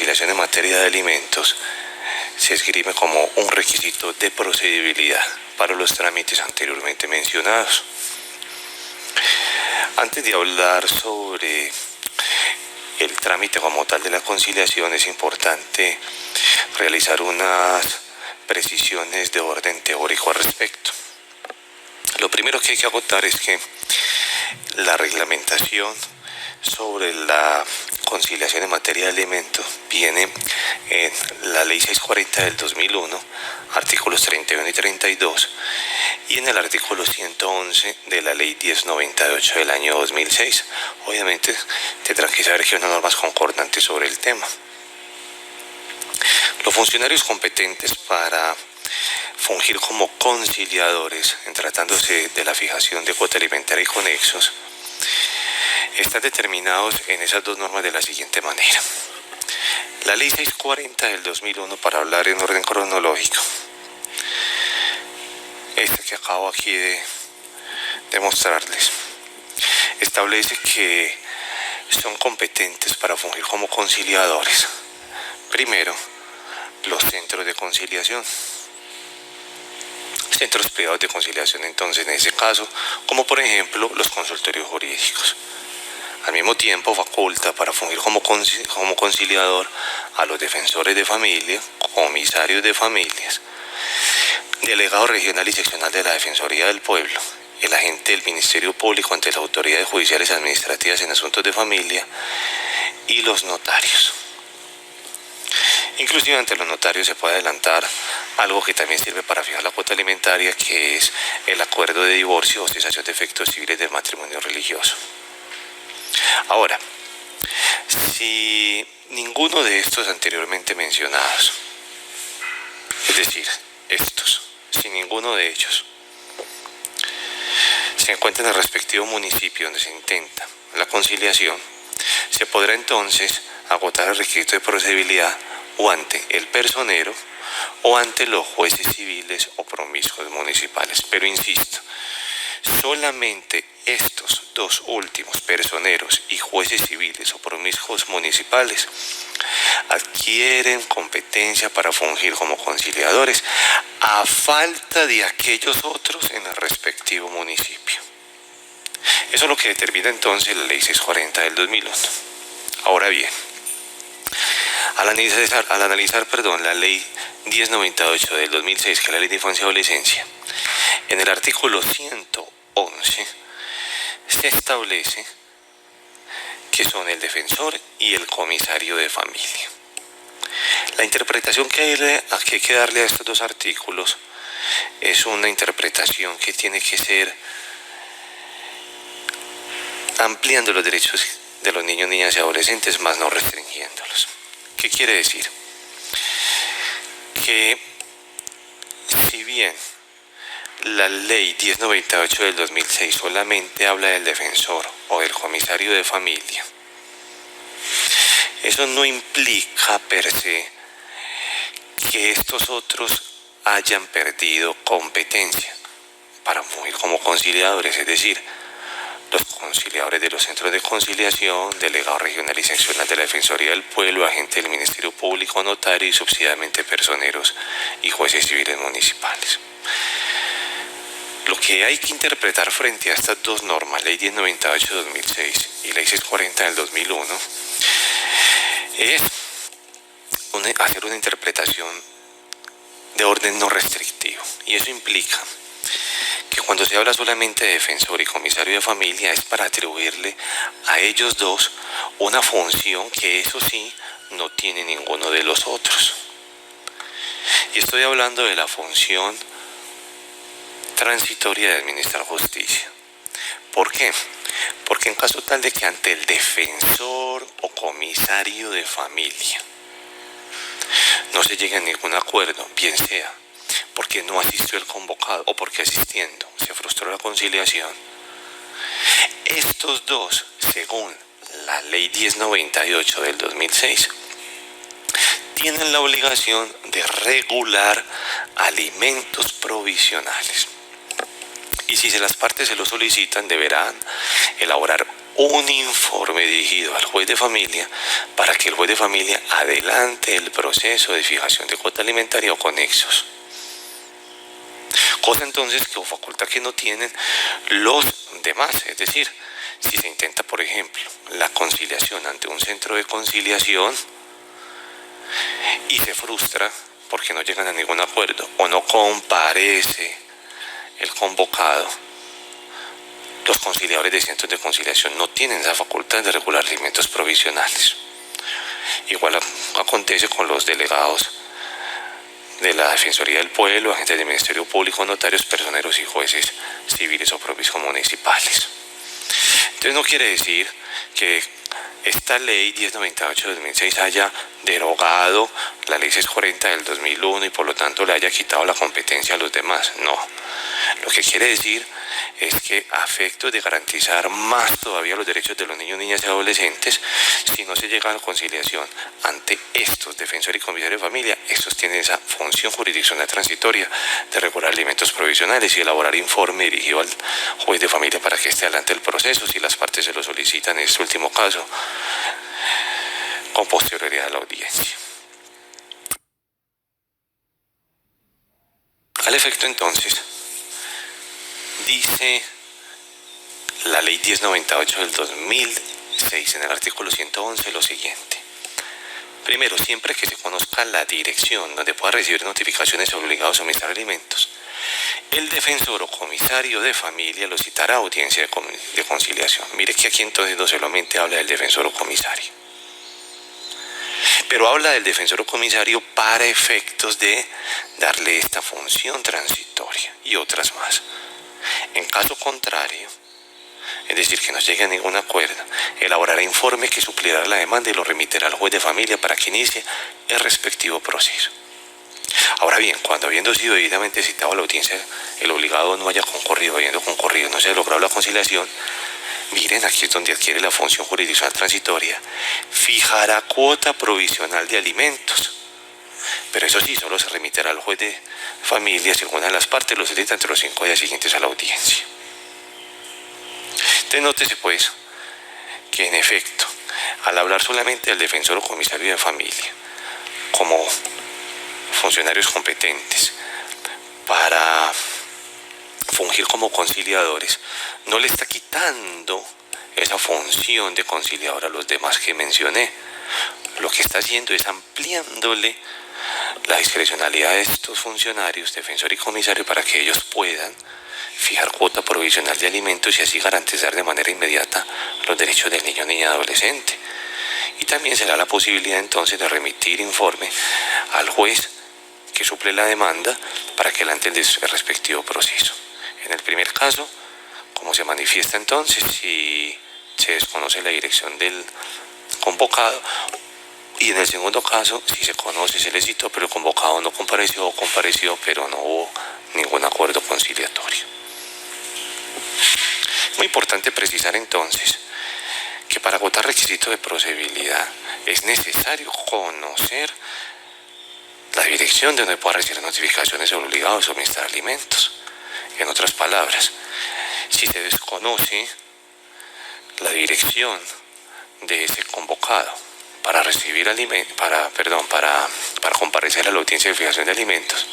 conciliación en materia de alimentos se esgrime como un requisito de procedibilidad para los trámites anteriormente mencionados. Antes de hablar sobre el trámite como tal de la conciliación, es importante realizar unas precisiones de orden teórico al respecto. Lo primero que hay que acotar es que la reglamentación sobre la conciliación en materia de alimentos viene en la Ley 640 del 2001, artículos 31 y 32, y en el artículo 111 de la Ley 1098 del año 2006. Obviamente tendrán que saber que hay unas normas concordantes sobre el tema. Los funcionarios competentes para fungir como conciliadores en tratándose de la fijación de cuota alimentaria y conexos están determinados en esas dos normas de la siguiente manera. La Ley 640 del 2001, para hablar en orden cronológico, esta que acabo aquí de mostrarles, establece que son competentes para fungir como conciliadores, primero, los centros de conciliación, centros privados de conciliación, entonces en ese caso, como por ejemplo los consultorios jurídicos. Al mismo tiempo faculta para fungir como conciliador a los defensores de familia, comisarios de familias, delegado regional y seccional de la Defensoría del Pueblo, el agente del Ministerio Público ante las autoridades judiciales y administrativas en asuntos de familia y los notarios. Inclusive ante los notarios se puede adelantar algo que también sirve para fijar la cuota alimentaria, que es el acuerdo de divorcio o cesación de efectos civiles del matrimonio religioso. Ahora, si ninguno de estos anteriormente mencionados, es decir, si ninguno de ellos se encuentra en el respectivo municipio donde se intenta la conciliación, se podrá entonces agotar el requisito de procedibilidad o ante el personero o ante los jueces civiles o promiscuos municipales. Pero insisto, solamente estos dos últimos, personeros y jueces civiles o promiscuos municipales, adquieren competencia para fungir como conciliadores a falta de aquellos otros en el respectivo municipio. Eso es lo que determina entonces la Ley 640 del 2001. Ahora bien, al analizar la Ley 1098 del 2006, que es la Ley de Infancia y Adolescencia, en el artículo 111 se establece que son el defensor y el comisario de familia. La interpretación que hay que darle a estos dos artículos es una interpretación que tiene que ser ampliando los derechos de los niños, niñas y adolescentes, más no restringiéndolos. ¿Qué quiere decir? Que si bien la Ley 1098 del 2006 solamente habla del defensor o del comisario de familia, eso no implica per se que estos otros hayan perdido competencia para fungir como conciliadores, es decir, los conciliadores de los centros de conciliación, delegado regional y seccional de la Defensoría del Pueblo, agente del Ministerio Público, notario y subsidiariamente personeros y jueces civiles municipales. Lo que hay que interpretar frente a estas dos normas, Ley 1098 de 2006 y Ley 640 del 2001, es hacer una interpretación de orden no restrictivo. Y eso implica que cuando se habla solamente de defensor y comisario de familia es para atribuirle a ellos dos una función que eso sí no tiene ninguno de los otros. Y estoy hablando de la función transitoria de administrar justicia. ¿Por qué? Porque en caso tal de que ante el defensor o comisario de familia no se llegue a ningún acuerdo, bien sea porque no asistió el convocado o porque asistiendo se frustró la conciliación, estos dos, según la Ley 1098 del 2006, tienen la obligación de regular alimentos provisionales. Y si las partes se lo solicitan, deberán elaborar un informe dirigido al juez de familia para que el juez de familia adelante el proceso de fijación de cuota alimentaria o conexos. Cosa entonces que o facultad que no tienen los demás, es decir, si se intenta, por ejemplo, la conciliación ante un centro de conciliación y se frustra porque no llegan a ningún acuerdo o no comparece el convocado, los conciliadores de centros de conciliación no tienen esa facultad de regular alimentos provisionales. Igual acontece con los delegados de la Defensoría del Pueblo, agentes del Ministerio Público, notarios, personeros y jueces civiles o propios municipales. Entonces no quiere decir que esta ley 1098 de 2006 haya derogado la ley 640 del 2001 y por lo tanto le haya quitado la competencia a los demás. No. Lo que quiere decir es que a efectos de garantizar más todavía los derechos de los niños, niñas y adolescentes, si no se llega a la conciliación ante estos defensores y comisarios de familia, estos tienen esa función jurisdiccional transitoria de regular alimentos provisionales y elaborar informe dirigido al juez de familia para que esté adelante el proceso, si las partes se lo solicitan en este último caso, con posterioridad a la audiencia. Al efecto entonces, dice la ley 1098 del 2006 en el artículo 111 lo siguiente. Primero, siempre que se conozca la dirección donde pueda recibir notificaciones obligados a suministrar alimentos, el defensor o comisario de familia lo citará a audiencia de conciliación. Mire que aquí entonces no solamente habla del defensor o comisario, pero habla del defensor o comisario para efectos de darle esta función transitoria y otras más. En caso contrario, es decir, que no llegue a ningún acuerdo, elaborará informe que suplirá la demanda y lo remitirá al juez de familia para que inicie el respectivo proceso. Ahora bien, cuando habiendo sido debidamente citado a la audiencia, el obligado no haya concurrido, habiendo concurrido, no se haya logrado la conciliación, miren, aquí es donde adquiere la función jurisdiccional transitoria, fijará cuota provisional de alimentos. Pero eso sí, solo se remitirá al juez de familia si alguna de las partes lo solicita entre los 5 días siguientes a la audiencia. Entonces nótese pues que en efecto, al hablar solamente del defensor o comisario de familia como funcionarios competentes para fungir como conciliadores, no le está quitando esa función de conciliador a los demás que mencioné. Lo que está haciendo es ampliándole la discrecionalidad de estos funcionarios, defensor y comisario, para que ellos puedan fijar cuota provisional de alimentos y así garantizar de manera inmediata los derechos del niño, niña y adolescente. Y también se da la posibilidad entonces de remitir informe al juez que suple la demanda para que adelante el respectivo proceso. En el primer caso, como se manifiesta entonces, si se desconoce la dirección del convocado, y en el segundo caso, si se conoce, se le citó, pero el convocado no compareció o compareció, pero no hubo ningún acuerdo conciliatorio. Es muy importante precisar entonces que para agotar requisitos de procedibilidad es necesario conocer la dirección de donde pueda recibir notificaciones obligadas a suministrar alimentos. En otras palabras, si se desconoce la dirección de ese convocado para recibir alimentos, para comparecer a la audiencia de fijación de alimentos,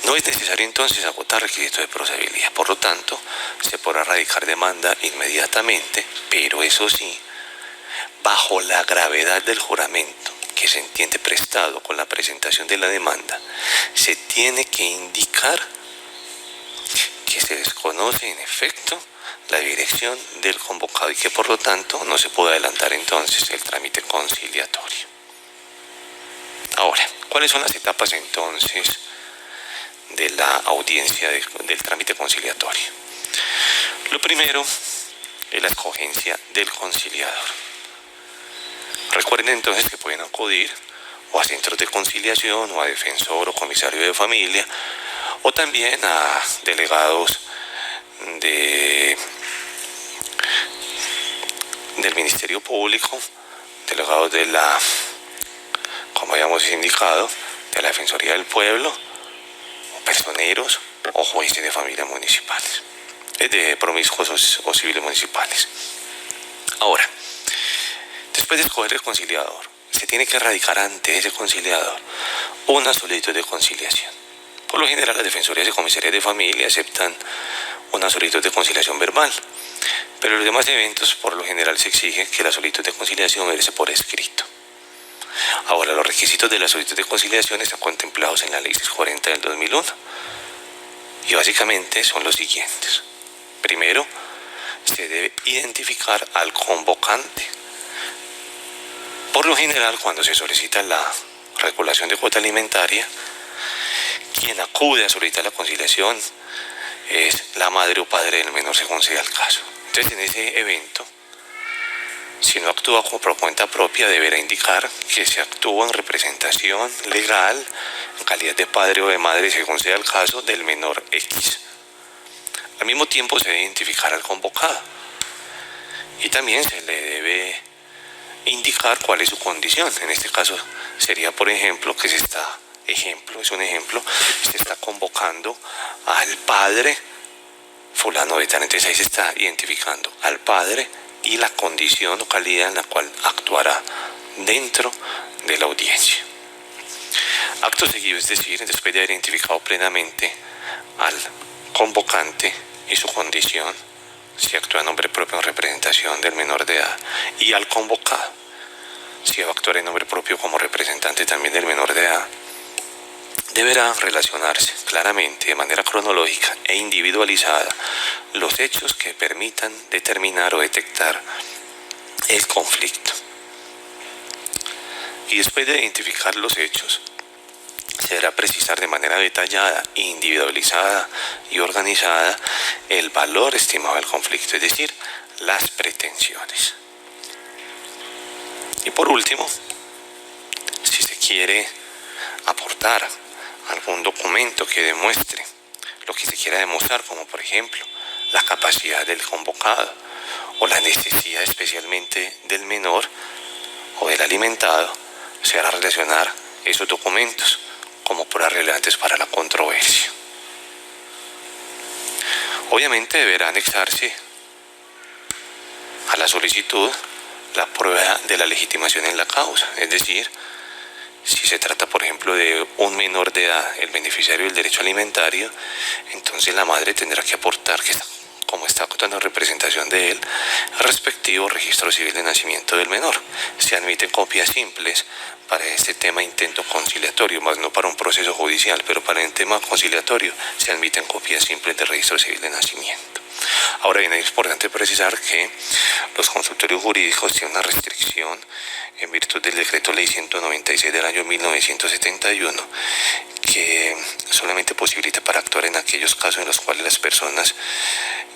no es necesario entonces agotar requisitos de procedibilidad. Por lo tanto, se podrá radicar demanda inmediatamente, pero eso sí, bajo la gravedad del juramento que se entiende prestado con la presentación de la demanda, se tiene que indicar que se desconoce en efecto la dirección del convocado y que por lo tanto no se puede adelantar entonces el trámite conciliatorio. Ahora, ¿cuáles son las etapas entonces de la audiencia del trámite conciliatorio? Lo primero es la escogencia del conciliador. Recuerden entonces que pueden acudir o a centros de conciliación o a defensor o comisario de familia o también a delegados del Ministerio Público, delegados de la, como habíamos indicado, de la Defensoría del Pueblo, o personeros o jueces de familia municipales. de promiscuos o civiles municipales. Ahora, después de escoger el conciliador, se tiene que radicar ante ese conciliador una solicitud de conciliación. Por lo general, las defensorías y comisarías de familia aceptan una solicitud de conciliación verbal, pero en los demás eventos, por lo general, se exige que la solicitud de conciliación verse por escrito. Ahora, los requisitos de la solicitud de conciliación están contemplados en la Ley 640 del 2001 y básicamente son los siguientes. Primero, se debe identificar al convocante. Por lo general, cuando se solicita la regulación de cuota alimentaria, quien acude a solicitar la conciliación es la madre o padre del menor, según sea el caso. Entonces, en ese evento, si no actúa por cuenta propia, deberá indicar que se actúa en representación legal, en calidad de padre o de madre, según sea el caso, del menor X. Al mismo tiempo, se debe identificar al convocado y también se le debe indicar cuál es su condición. En este caso sería, por ejemplo, que se está convocando al padre fulano de tal. Entonces ahí se está identificando al padre y la condición o calidad en la cual actuará dentro de la audiencia. Acto seguido, es decir, después de haber identificado plenamente al convocante y su condición, si actúa en nombre propio en representación del menor de edad, y al convocado, si va a actuar en nombre propio como representante también del menor de edad, deberá relacionarse claramente, de manera cronológica e individualizada, los hechos que permitan determinar o detectar el conflicto. Y después de identificar los hechos, se deberá precisar de manera detallada, individualizada y organizada el valor estimado del conflicto, es decir, las pretensiones. Y por último, si se quiere aportar algún documento que demuestre lo que se quiera demostrar, como por ejemplo la capacidad del convocado o la necesidad especialmente del menor o del alimentado, se hará relacionar esos documentos como pruebas relevantes para la controversia. Obviamente deberá anexarse a la solicitud la prueba de la legitimación en la causa, es decir, si se trata, por ejemplo, de un menor de edad, el beneficiario del derecho alimentario, entonces la madre tendrá que aportar que como está actuando en representación de él, el respectivo registro civil de nacimiento del menor. Se admiten copias simples para este tema intento conciliatorio, más no para un proceso judicial, pero para el tema conciliatorio se admiten copias simples del registro civil de nacimiento. Ahora bien, es importante precisar que los consultorios jurídicos tienen una restricción en virtud del decreto ley 196 del año 1971 que solamente posibilita para actuar en aquellos casos en los cuales las personas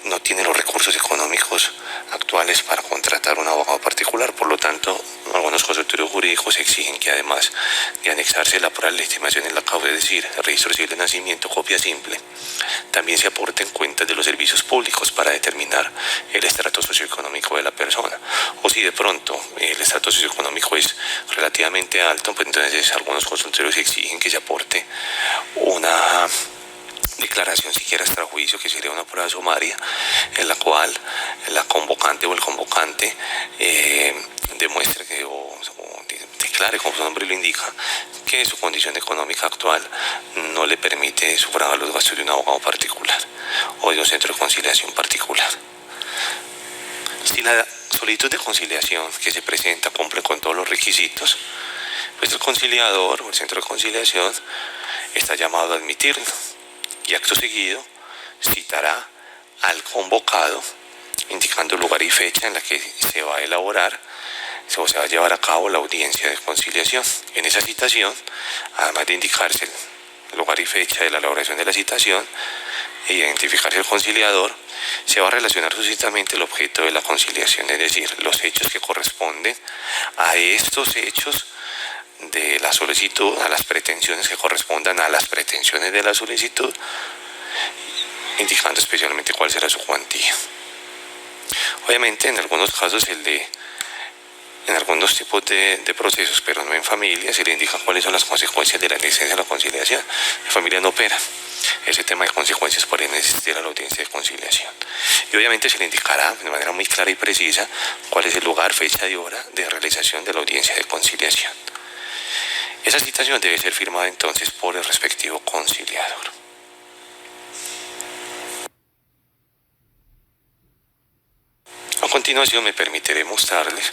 no tienen los recursos económicos actuales para contratar un abogado particular. Por lo tanto, algunos consultorios jurídicos exigen que además de anexarse la prueba de legitimación en la causa, es decir, el registro civil de nacimiento, copia simple, también se aporten cuentas de los servicios públicos para determinar el estrato socioeconómico de la persona. O si de pronto el estrato socioeconómico es relativamente alto, pues entonces algunos consultorios exigen que se aporte una declaración siquiera extrajuicio, que sería una prueba sumaria, en la cual la convocante o el convocante demuestre que o declare, como su nombre lo indica, que su condición económica actual no le permite sufragar los gastos de un abogado particular o de un centro de conciliación particular. Si la solicitud de conciliación que se presenta cumple con todos los requisitos, pues el conciliador o el centro de conciliación está llamado a admitirlo y acto seguido citará al convocado indicando el lugar y fecha en la que se va a elaborar o se va a llevar a cabo la audiencia de conciliación. En esa citación, además de indicarse el lugar y fecha de la elaboración de la citación e identificarse el conciliador, se va a relacionar suscitamente el objeto de la conciliación, es decir, los hechos que corresponden a estos hechos de la solicitud, a las pretensiones que correspondan a las pretensiones de la solicitud, indicando especialmente cuál será su cuantía. Obviamente, en algunos casos el de En algunos tipos de procesos, pero no en familia, se le indica cuáles son las consecuencias de la licencia de la conciliación. En familia no opera ese tema de consecuencias, por existir a la audiencia de conciliación. Y obviamente se le indicará de manera muy clara y precisa cuál es el lugar, fecha y hora de realización de la audiencia de conciliación. Esa citación debe ser firmada entonces por el respectivo conciliador. A continuación me permitiré mostrarles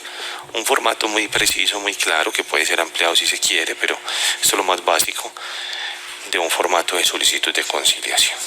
un formato muy preciso, muy claro, que puede ser ampliado si se quiere, pero esto es lo más básico de un formato de solicitud de conciliación.